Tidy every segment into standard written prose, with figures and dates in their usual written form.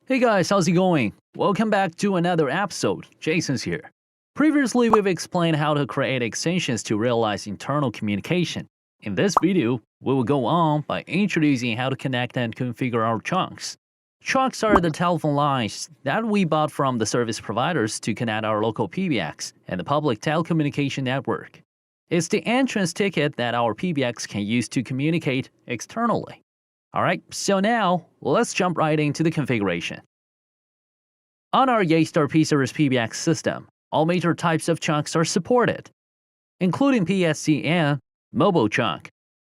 Hey guys, how's it going? Welcome back to another episode. Jason's here. Previously, we've explained how to create extensions to realize internal communication. In this video, we will go on by introducing how to connect and configure our chunks. Chunks are the telephone lines that we bought from the service providers to connect our local PBX and the public telecommunication network. It's the entrance ticket that our PBX can use to communicate externally. Alright, so now, let's jump right into the configuration. On our Yeastar P-Series PBX system, all major types of chunks are supported, including PSTN, Mobile Chunk,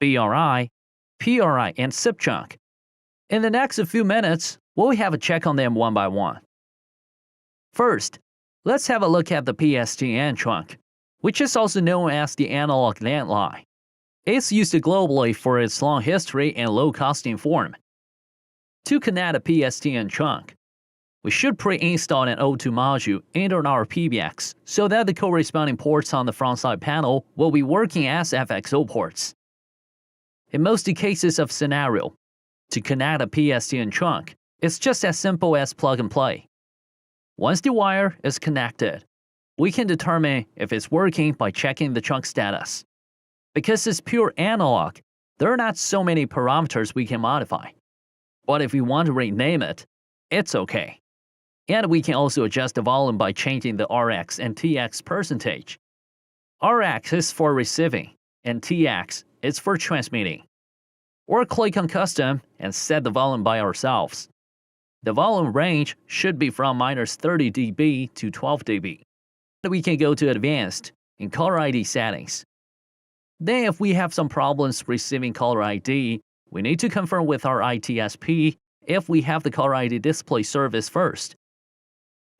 BRI, PRI, and SIP chunk. In the next few minutes, we'll have a check on them one by one. First, let's have a look at the PSTN chunk, which is also known as the analog landline. It's used globally for its long history and low-cost form. To connect a PSTN chunk, we should pre-install an O2 module into our PBX so that the corresponding ports on the frontside panel will be working as FXO ports. In most cases of scenario, to connect a PSTN chunk, it's just as simple as plug and play. Once the wire is connected, we can determine if it's working by checking the chunk status. Because it's pure analog, there are not so many parameters we can modify. But if we want to rename it, it's okay. And we can also adjust the volume by changing the RX and TX percentage. RX is for receiving, and TX is for transmitting. Or click on Custom and set the volume by ourselves. The volume range should be from -30 dB to 12 dB. We can go to Advanced in Caller ID settings. Then if we have some problems receiving caller ID, we need to confirm with our ITSP if we have the caller ID display service first.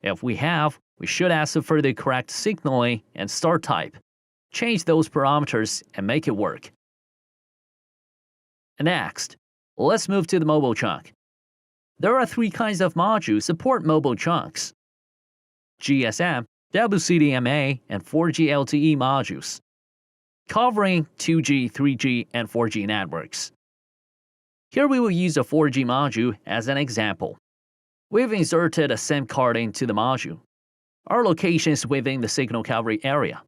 If we have, we should ask for the correct signaling and start type. Change those parameters and make it work. Next, let's move to the mobile chunk. There are three kinds of modules support mobile chunks: GSM, WCDMA, and 4G LTE modules, covering 2G, 3G, and 4G networks. Here we will use a 4G module as an example. We've inserted a SIM card into the module. Our location is within the signal coverage area.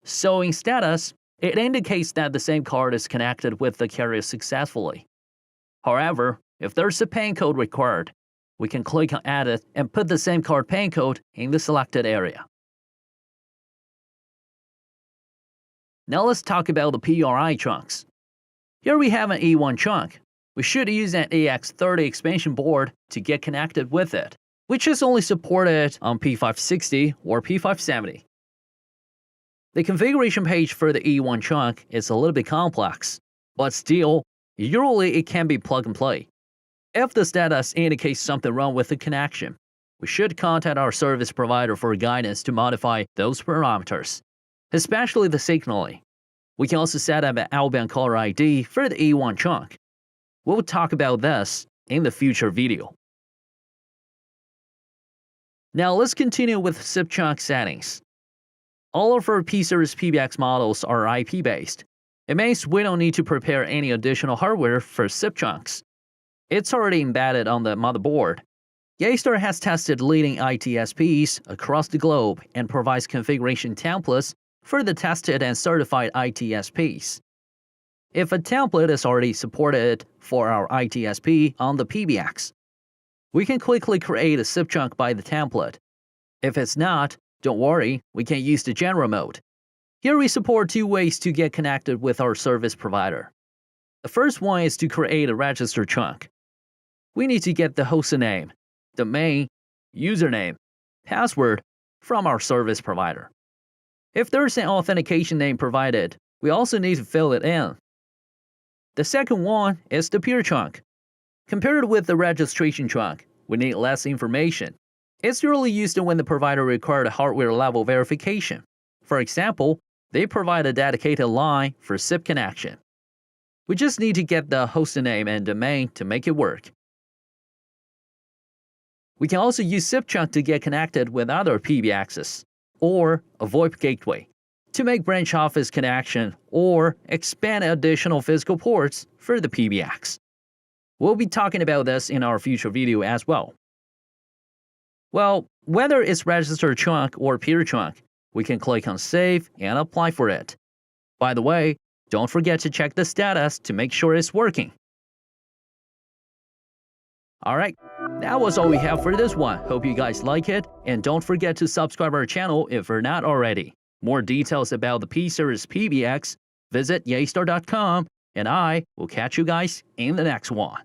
So in status, it indicates that the SIM card is connected with the carrier successfully. However, if there's a PAN code required, we can click on Edit and put the SIM card PAN code in the selected area. Now let's talk about the PRI chunks. Here we have an E1 chunk. We should use an AX30 expansion board to get connected with it, which is only supported on P560 or P570. The configuration page for the E1 chunk is a little bit complex, but still, usually it can be plug and play. If the status indicates something wrong with the connection, we should contact our service provider for guidance to modify those parameters, especially the signaling. We can also set up an outbound caller ID for the E1 chunk. We'll talk about this in the future video. Now let's continue with SIP chunk settings. All of our P-Series PBX models are IP-based. It means we don't need to prepare any additional hardware for SIP chunks. It's already embedded on the motherboard. Yeastar has tested leading ITSPs across the globe and provides configuration templates for the tested and certified ITSPs. If a template is already supported for our ITSP on the PBX, we can quickly create a SIP chunk by the template. If it's not, don't worry, we can use the general mode. Here we support two ways to get connected with our service provider. The first one is to create a register chunk. We need to get the hostname, domain, username, password from our service provider. If there's an authentication name provided, we also need to fill it in. The second one is the peer chunk. Compared with the registration chunk, we need less information. It's usually used when the provider requires a hardware level verification. For example, they provide a dedicated line for SIP connection. We just need to get the hostname and domain to make it work. We can also use SIP chunk to get connected with other PBXs, or a VoIP gateway, to make branch office connection or expand additional physical ports for the PBX. We'll be talking about this in our future video as well. Well, whether it's registered trunk or pure trunk, we can click on Save and apply for it. By the way, don't forget to check the status to make sure it's working. Alright, that was all we have for this one. Hope you guys like it, and don't forget to subscribe our channel if you're not already. More details about the P-Series PBX, visit yeastar.com, and I will catch you guys in the next one.